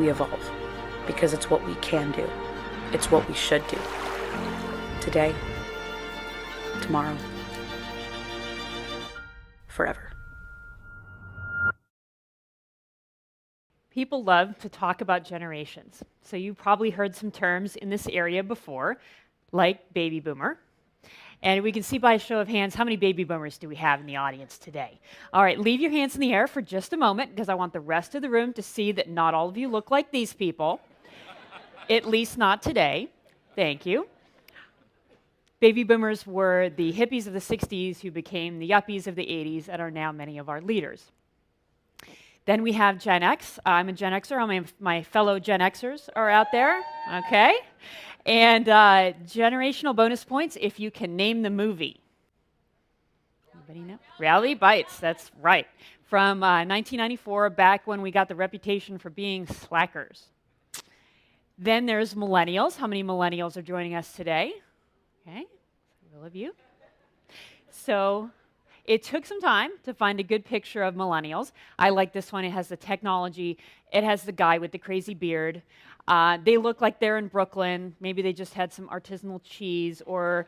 we evolve, because it's what we can do. It's what we should do. Today, tomorrow, forever. People love to talk about generations. So you probably heard some terms in this area before, like baby boomer. And we can see by a show of hands, how many baby boomers do we have in the audience today? All right, leave your hands in the air for just a moment, because I want the rest of the room to see that not all of you look like these people, at least not today. Thank you. Baby boomers were the hippies of the 60s who became the yuppies of the 80s and are now many of our leaders. Then we have Gen X. I'm a Gen Xer. My fellow Gen Xers are out there, okay? And generational bonus points if you can name the movie. Anybody know? Reality Bites, that's right. From 1994, back when we got the reputation for being slackers. Then there's millennials. How many millennials are joining us today? Okay, several of you. So it took some time to find a good picture of millennials. I like this one. It has the technology. It has the guy with the crazy beard. They look like they're in Brooklyn. Maybe they just had some artisanal cheese, or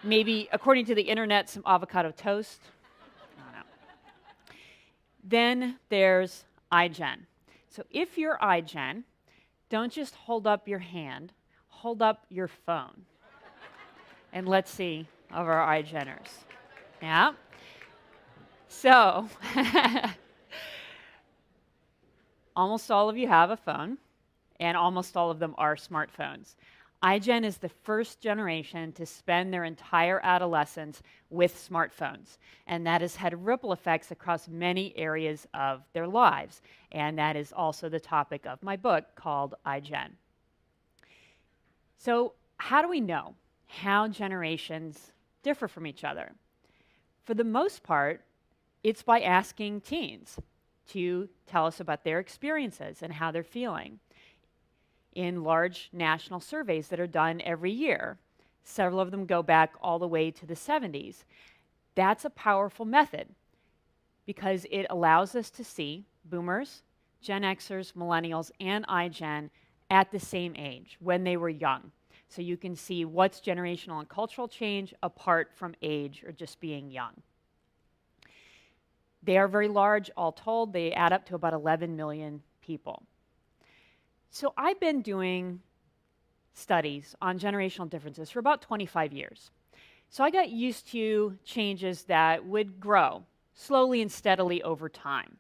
maybe, according to the internet, some avocado toast. I don't know. Then there's iGen. So if you're iGen, don't just hold up your hand, hold up your phone. And let's see of our iGeners. Yeah. So, almost all of you have a phone, and almost all of them are smartphones. iGen is the first generation to spend their entire adolescence with smartphones, and that has had ripple effects across many areas of their lives, and that is also the topic of my book called iGen. So, how do we know how generations differ from each other? For the most part, it's by asking teens to tell us about their experiences and how they're feeling in large national surveys that are done every year. Several of them go back all the way to the 70s. That's a powerful method because it allows us to see boomers, Gen Xers, millennials, and iGen at the same age when they were young. So you can see what's generational and cultural change apart from age or just being young. They are very large, all told. They add up to about 11 million people. So I've been doing studies on generational differences for about 25 years. So I got used to changes that would grow slowly and steadily over time.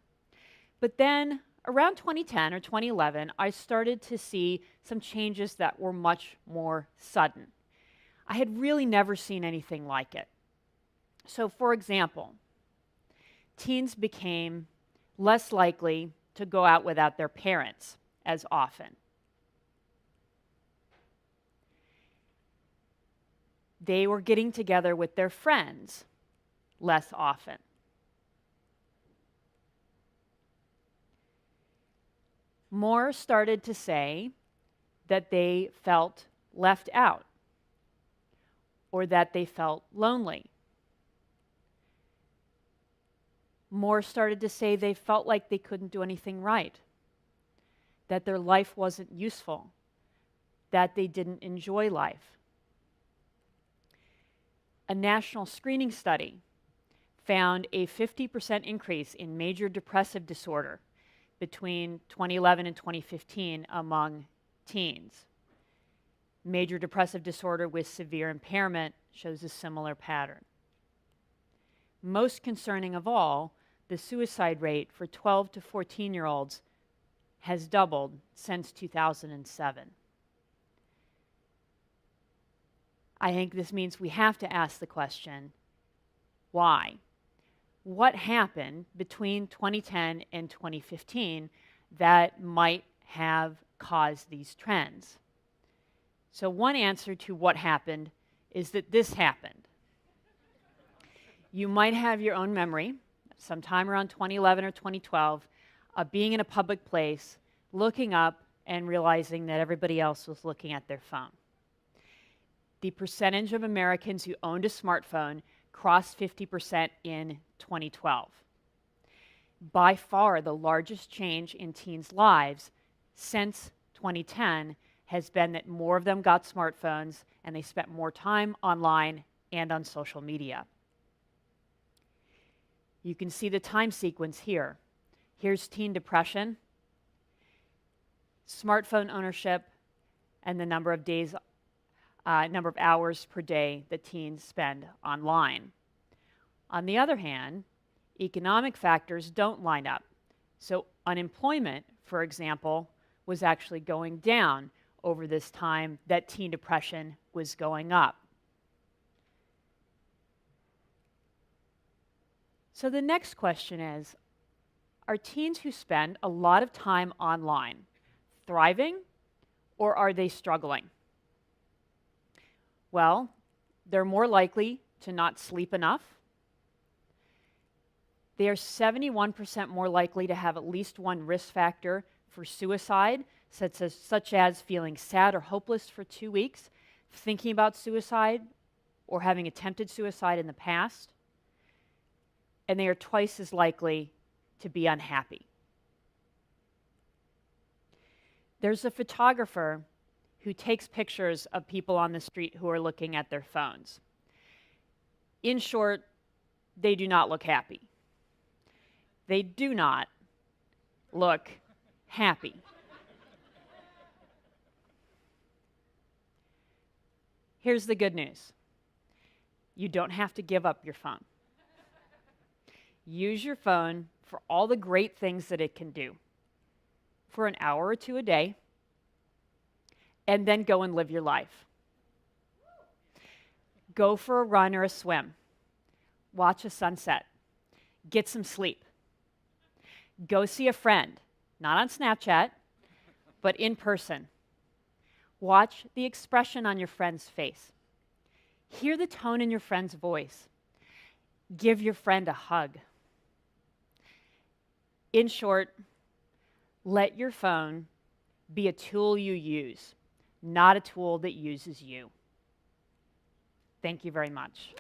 But then around 2010 or 2011, I started to see some changes that were much more sudden. I had really never seen anything like it. So for example, teens became less likely to go out without their parents as often. They were getting together with their friends less often. More started to say that they felt left out or that they felt lonely. More started to say they felt like they couldn't do anything right, that their life wasn't useful, that they didn't enjoy life. A national screening study found a 50% increase in major depressive disorder between 2011 and 2015 among teens. Major depressive disorder with severe impairment shows a similar pattern. Most concerning of all, the suicide rate for 12 to 14-year-olds has doubled since 2007. I think this means we have to ask the question, why? What happened between 2010 and 2015 that might have caused these trends? So one answer to what happened is that this happened. You might have your own memory, sometime around 2011 or 2012, of being in a public place, looking up and realizing that everybody else was looking at their phone. The percentage of Americans who owned a smartphone crossed 50% in 2012. By far the largest change in teens' lives since 2010 has been that more of them got smartphones and they spent more time online and on social media. You can see the time sequence here. Here's teen depression, smartphone ownership, and the number of days, number of hours per day that teens spend online. On the other hand, economic factors don't line up. So unemployment, for example, was actually going down over this time that teen depression was going up. So the next question is, are teens who spend a lot of time online thriving, or are they struggling? Well, they're more likely to not sleep enough. They are 71% more likely to have at least one risk factor for suicide, such as feeling sad or hopeless for 2 weeks, thinking about suicide, or having attempted suicide in the past. And they are twice as likely to be unhappy. There's a photographer who takes pictures of people on the street who are looking at their phones. In short, they do not look happy. They do not look happy. Here's the good news. You don't have to give up your phone. Use your phone for all the great things that it can do for an hour or two a day, and then go and live your life. Go for a run or a swim. Watch a sunset. Get some sleep. Go see a friend, not on Snapchat, but in person. Watch the expression on your friend's face. Hear the tone in your friend's voice. Give your friend a hug. In short, let your phone be a tool you use, not a tool that uses you. Thank you very much.